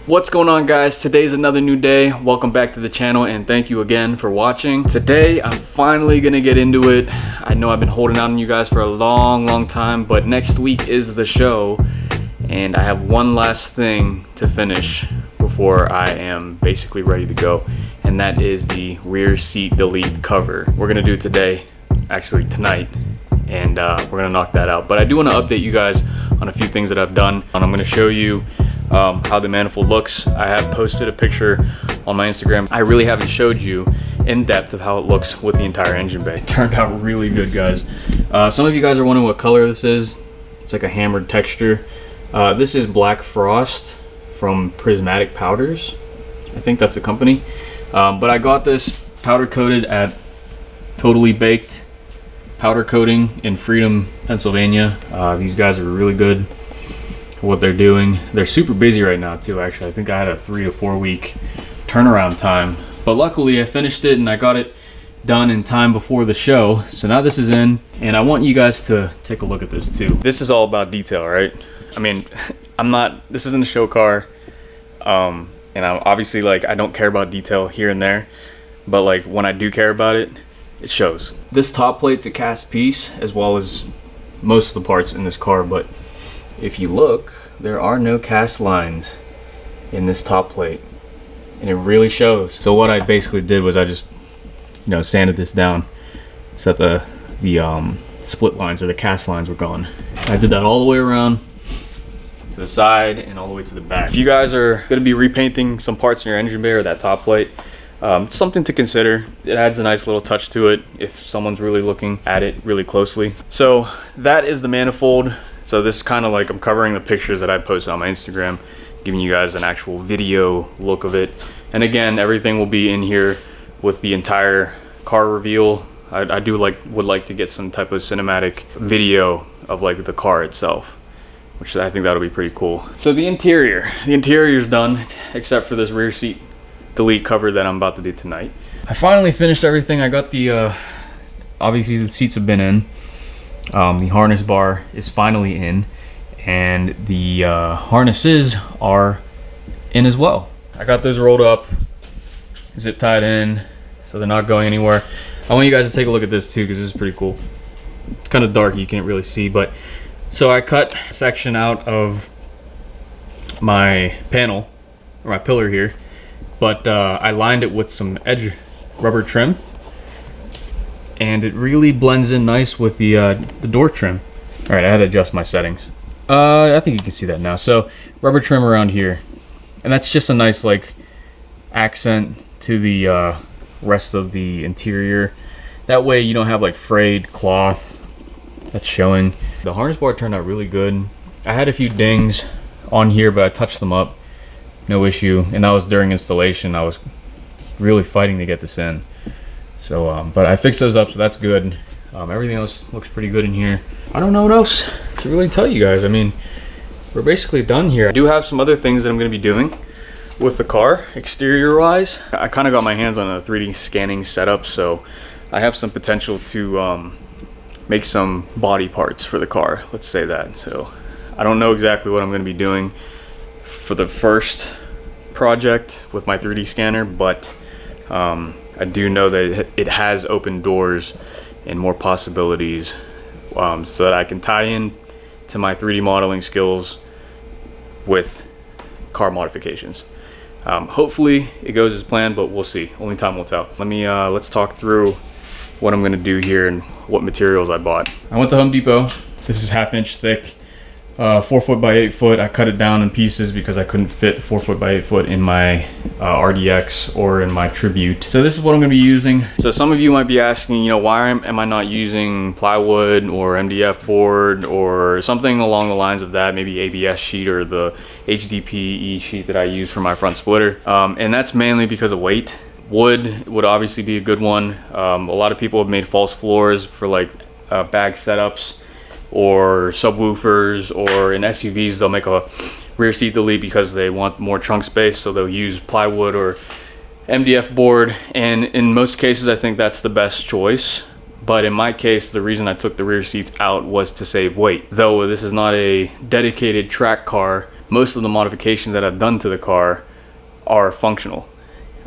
What's going on, guys? Today's another new day. Welcome back to the channel and thank you again for watching. Today I'm finally gonna get into it. I know I've been holding out on you guys for a long time, but next week is the show and I have one last thing to finish before I am basically ready to go, and that is the rear seat delete cover. We're gonna do it today, actually tonight, and we're gonna knock that out. But I do want to update you guys on a few things that I've done, and I'm gonna show you how the manifold looks. I have posted a picture on my Instagram. I really haven't showed you in depth of how it looks with the entire engine bay. It turned out really good, guys. Some of you guys are wondering what color this is. It's like a hammered texture. This is Black Frost from Prismatic Powders. I think that's the company. But I got this powder coated at Totally Baked Powder Coating in Freedom, Pennsylvania. These guys are really good for what they're doing. They're super busy right now too, actually. I think I had a 3 to 4 week turnaround time, but luckily I finished it and I got it done in time before the show. So now this is in, and I want you guys to take a look at this too. This is all about detail, right? I mean, this isn't a show car, and I'm obviously, like, I don't care about detail here and there, but like when I do care about it, it shows. This top plate's a cast piece, as well as most of the parts in this car, but if you look, there are no cast lines in this top plate, and it really shows. So what I basically did was I just, sanded this down so that the split lines or the cast lines were gone. I did that all the way around to the side and all the way to the back. If you guys are going to be repainting some parts in your engine bay or that top plate, something to consider. It adds a nice little touch to it if someone's really looking at it really closely. So that is the manifold. So this is kind of like, I'm covering the pictures that I posted on my Instagram, giving you guys an actual video look of it. And again, everything will be in here with the entire car reveal. I would like to get some type of cinematic video of like the car itself, which I think that'll be pretty cool. So the interior is done, except for this rear seat delete cover that I'm about to do tonight. I finally finished everything. I got the, obviously the seats have been in. The harness bar is finally in, and the harnesses are in as well. I got those rolled up, zip tied in, so they're not going anywhere. I want you guys to take a look at this too, because this is pretty cool. It's kind of dark, you can't really see, but so I cut a section out of my panel, or my pillar here, but I lined it with some edge rubber trim, and it really blends in nice with the door trim. All right, I had to adjust my settings. I think you can see that now. So rubber trim around here, and that's just a nice like accent to the rest of the interior. That way you don't have like frayed cloth that's showing. The harness bar turned out really good. I had a few dings on here, but I touched them up, no issue. And that was during installation. I was really fighting to get this in. So, but I fixed those up, so that's good. Everything else looks pretty good in here. I don't know what else to really tell you guys. I mean, we're basically done here. I do have some other things that I'm going to be doing with the car, exterior-wise. I kind of got my hands on a 3D scanning setup, so I have some potential to make some body parts for the car, let's say that. So I don't know exactly what I'm going to be doing for the first project with my 3D scanner, but I do know that it has opened doors and more possibilities, so that I can tie in to my 3D modeling skills with car modifications. Hopefully it goes as planned, but we'll see. Only time will tell. Let's talk through what I'm gonna do here and what materials I bought. I went to Home Depot. This is 1/2 inch thick, 4 foot by 8 foot. I cut it down in pieces because I couldn't fit 4 foot by 8 foot in my RDX or in my Tribute. So this is what I'm going to be using. So some of you might be asking, why am I not using plywood or MDF board or something along the lines of that, maybe ABS sheet or the HDPE sheet that I use for my front splitter. And that's mainly because of weight. Wood would obviously be a good one. A lot of people have made false floors for like bag setups or subwoofers, or in SUVs they'll make a rear seat delete because they want more trunk space, so they'll use plywood or MDF board, and in most cases I think that's the best choice. But in my case, the reason I took the rear seats out was to save weight. Though this is not a dedicated track car, most of the modifications that I've done to the car are functional.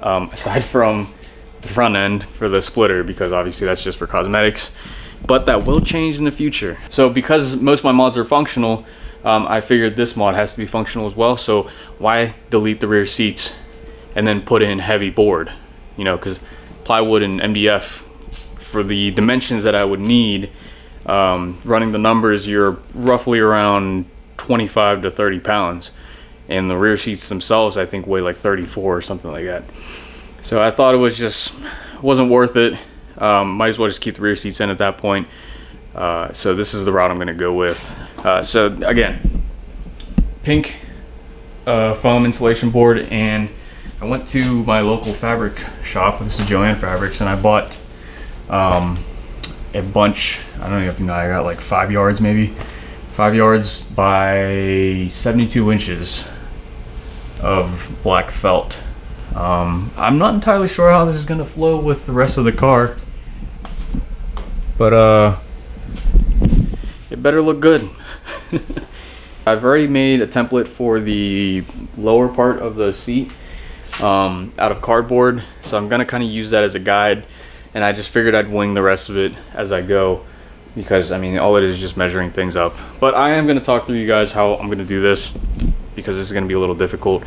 Aside from the front end for the splitter, because obviously that's just for cosmetics, but that will change in the future. So because most of my mods are functional, I figured this mod has to be functional as well. So why delete the rear seats and then put in heavy board? You know, because plywood and MDF, for the dimensions that I would need, running the numbers, you're roughly around 25 to 30 pounds. And the rear seats themselves, I think, weigh like 34 or something like that. So I thought it was just, wasn't worth it. Might as well just keep the rear seats in at that point. So this is the route I'm going to go with. So again, pink foam insulation board, and I went to my local fabric shop. This is JSant Fabrics, and I bought a bunch. I don't even know. I got like 5 yards, maybe 5 yards by 72 inches of black felt. I'm not entirely sure how this is going to flow with the rest of the car, but it better look good. I've already made a template for the lower part of the seat out of cardboard, so I'm going to kind of use that as a guide, and I just figured I'd wing the rest of it as I go, because I mean, all it is just measuring things up. But I am going to talk through you guys how I'm going to do this, because this is going to be a little difficult.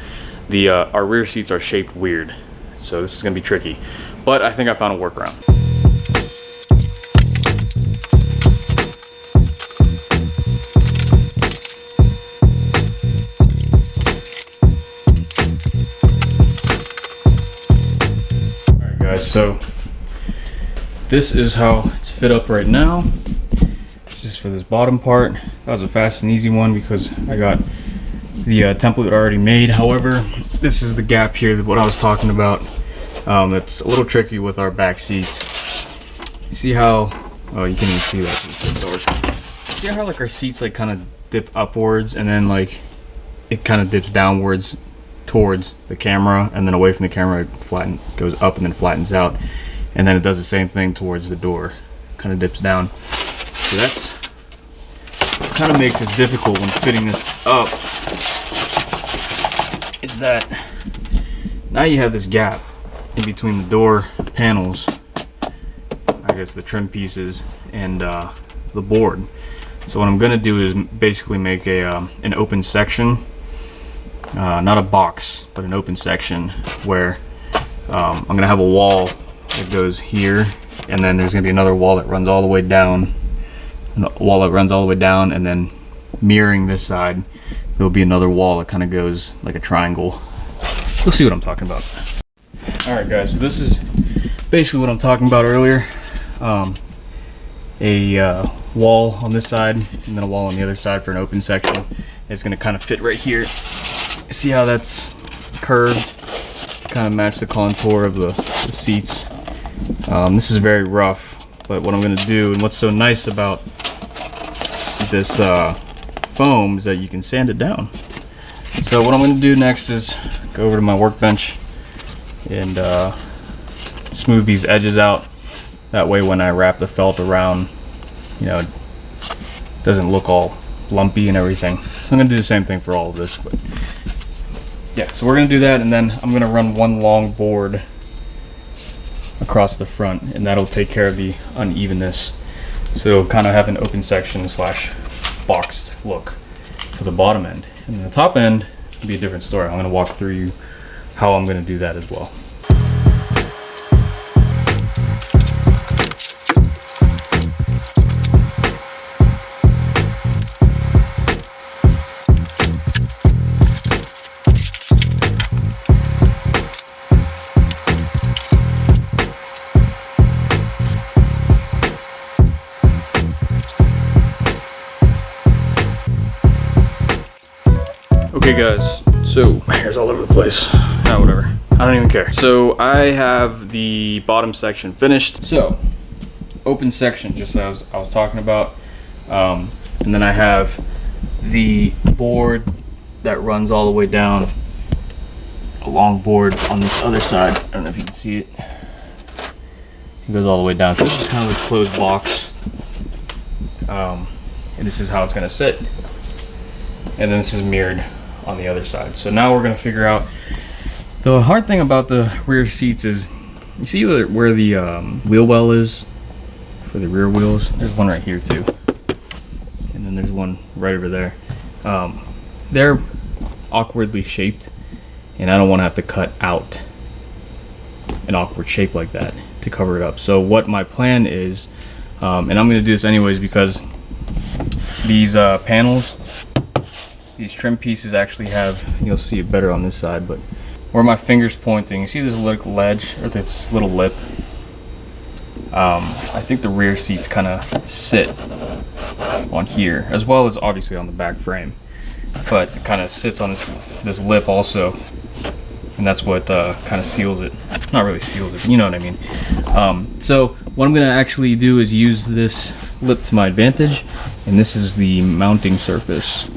Our rear seats are shaped weird, so this is going to be tricky, but I think I found a workaround. Alright guys, so this is how it's fit up right now. Just for this bottom part. That was a fast and easy one because I got the template already made. However, this is the gap here, what I was talking about. That's a little tricky with our back seats. You see how, oh, you can't even see that. See how like our seats like kind of dip upwards, and then like it kind of dips downwards towards the camera, and then away from the camera it goes up and then flattens out, and then it does the same thing towards the door, kind of dips down. So that's kind of makes it difficult when fitting this up, is that now you have this gap in between the door panels, I guess the trim pieces, and the board. So what I'm going to do is basically make an open section, not a box, but an open section where I'm going to have a wall that goes here, and then there's going to be another wall that runs all the way down, and then mirroring this side there'll be another wall that kind of goes like a triangle. You'll see what I'm talking about. Alright guys, so this is basically what I'm talking about earlier. A wall on this side and then a wall on the other side for an open section. It's going to kind of fit right here. See how that's curved? Kind of match the contour of the seats. This is very rough, but what I'm going to do, and what's so nice about this foam, is that you can sand it down. So what I'm going to do next is go over to my workbench and smooth these edges out. That way when I wrap the felt around, you know, it doesn't look all lumpy and everything. So I'm going to do the same thing for all of this. But yeah, so we're going to do that, and then I'm going to run one long board across the front, and that'll take care of the unevenness. So kind of have an open section slash boxed look to the bottom end. And then the top end will be a different story. I'm going to walk through you how I'm going to do that as well. Okay guys, so hair's all over the place. Ah, whatever, I don't even care. So I have the bottom section finished. So open section, just as I was talking about, and then I have the board that runs all the way down, a long board on this other side. I don't know if you can see it. It goes all the way down. So this is kind of a closed box, and this is how it's going to sit. And then this is mirrored on the other side. So now we're gonna figure out. The hard thing about the rear seats is, you see where the wheel well is for the rear wheels? There's one right here too. And then there's one right over there. They're awkwardly shaped, and I don't want to have to cut out an awkward shape like that to cover it up. So what my plan is, and I'm going to do this anyways because these panels, these trim pieces actually have, you'll see it better on this side, but where my finger's pointing, you see this little ledge, or this little lip? I think the rear seats kind of sit on here, as well as obviously on the back frame, but it kind of sits on this lip also, and that's what kind of seals it. Not really seals it, but you know what I mean. So what I'm going to actually do is use this lip to my advantage, and this is the mounting surface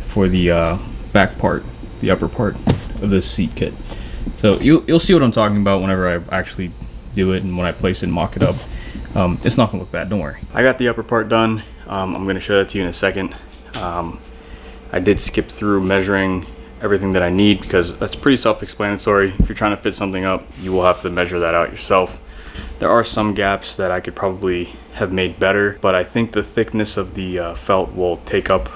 for the back part, the upper part of this seat kit. So you'll see what I'm talking about whenever I actually do it and when I place it and mock it up. It's not gonna look bad, don't worry. I got the upper part done. I'm gonna show that to you in a second. I did skip through measuring everything that I need because that's pretty self-explanatory. If you're trying to fit something up, you will have to measure that out yourself. There are some gaps that I could probably have made better, but I think the thickness of the felt will take up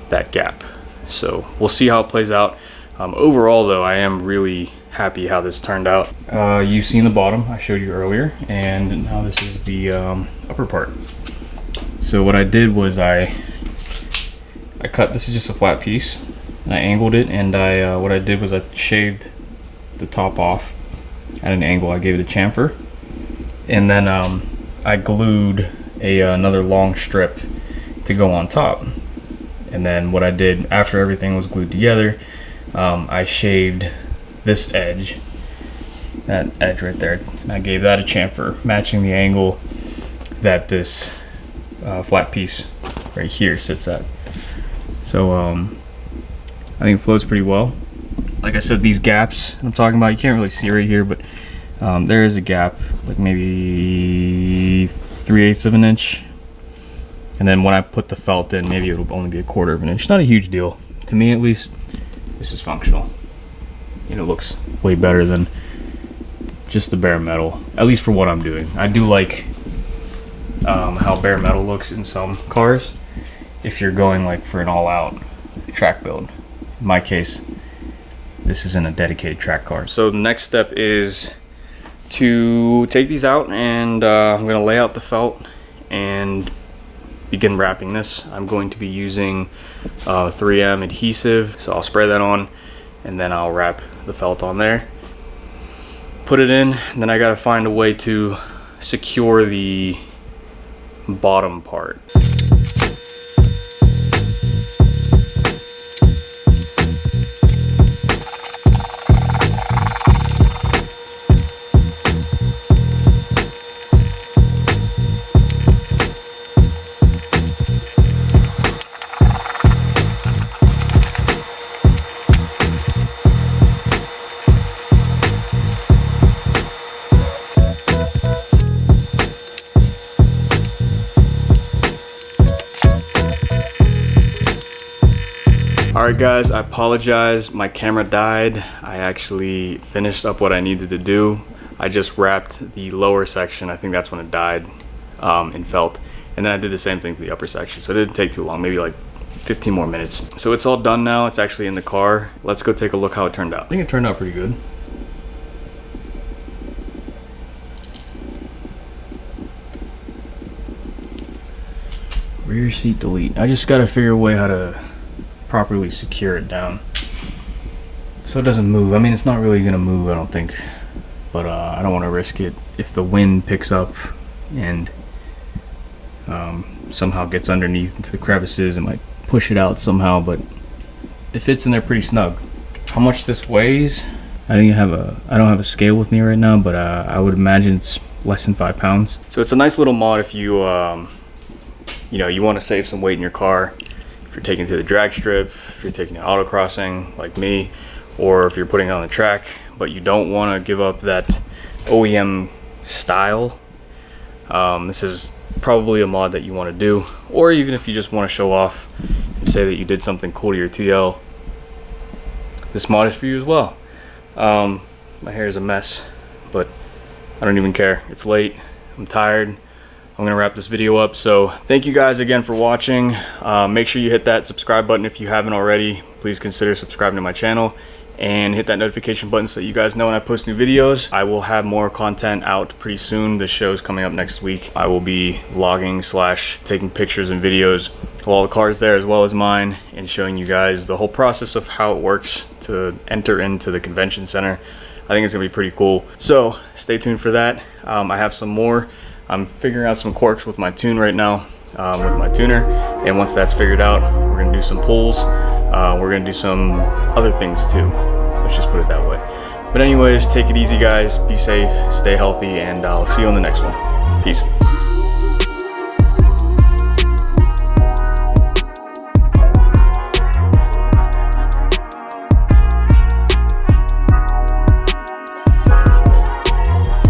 that gap. So we'll see how it plays out. Overall though, I am really happy how this turned out. You've seen the bottom I showed you earlier, and now this is the upper part. So what I did was I cut, this is just a flat piece, and I angled it, and what I did was I shaved the top off at an angle. I gave it a chamfer, and then I glued another long strip to go on top. And then what I did after everything was glued together, I shaved this edge, that edge right there, and I gave that a chamfer, matching the angle that this flat piece right here sits at. So I think it flows pretty well. Like I said, these gaps I'm talking about, you can't really see right here, but there is a gap, like maybe 3/8 of an inch. And then when I put the felt in, maybe it'll only be 1/4 of an inch. Not a huge deal. To me, at least, this is functional. And it looks way better than just the bare metal, at least for what I'm doing. I do like how bare metal looks in some cars if you're going like for an all-out track build. In my case, this isn't a dedicated track car. So the next step is to take these out, and I'm going to lay out the felt and begin wrapping this. I'm going to be using 3M adhesive, so I'll spray that on, and then I'll wrap the felt on there, put it in, and then I gotta find a way to secure the bottom part. Alright guys, I apologize, my camera died. I actually finished up what I needed to do. I just wrapped the lower section, I think that's when it died, in felt. And then I did the same thing to the upper section, so it didn't take too long, maybe like 15 more minutes. So it's all done now, it's actually in the car. Let's go take a look how it turned out. I think it turned out pretty good. Rear seat delete. I just gotta figure a way how to properly secure it down so it doesn't move. I mean, it's not really gonna move, I don't think, but I don't want to risk it. If the wind picks up and somehow gets underneath into the crevices, it might push it out somehow, but it fits in there pretty snug. How much this weighs, I don't have a scale with me right now, but I would imagine it's less than 5 pounds. So it's a nice little mod if you you know, you want to save some weight in your car. If you're taking it to the drag strip, if you're taking it autocrossing like me, or if you're putting it on the track, but you don't want to give up that OEM style, this is probably a mod that you want to do. Or even if you just want to show off and say that you did something cool to your TL, this mod is for you as well. My hair is a mess, but I don't even care. It's late, I'm tired. I'm gonna wrap this video up. So thank you guys again for watching. Make sure you hit that subscribe button if you haven't already. Please consider subscribing to my channel and hit that notification button so you guys know when I post new videos. I will have more content out pretty soon. The show's coming up next week. I will be vlogging / taking pictures and videos of all the cars there as well as mine, and showing you guys the whole process of how it works to enter into the convention center. I think it's gonna be pretty cool. So stay tuned for that. I have some more. I'm figuring out some quirks with my tune right now, with my tuner. And once that's figured out, we're gonna do some pulls. We're gonna do some other things too. Let's just put it that way. But anyways, take it easy guys, be safe, stay healthy, and I'll see you on the next one. Peace.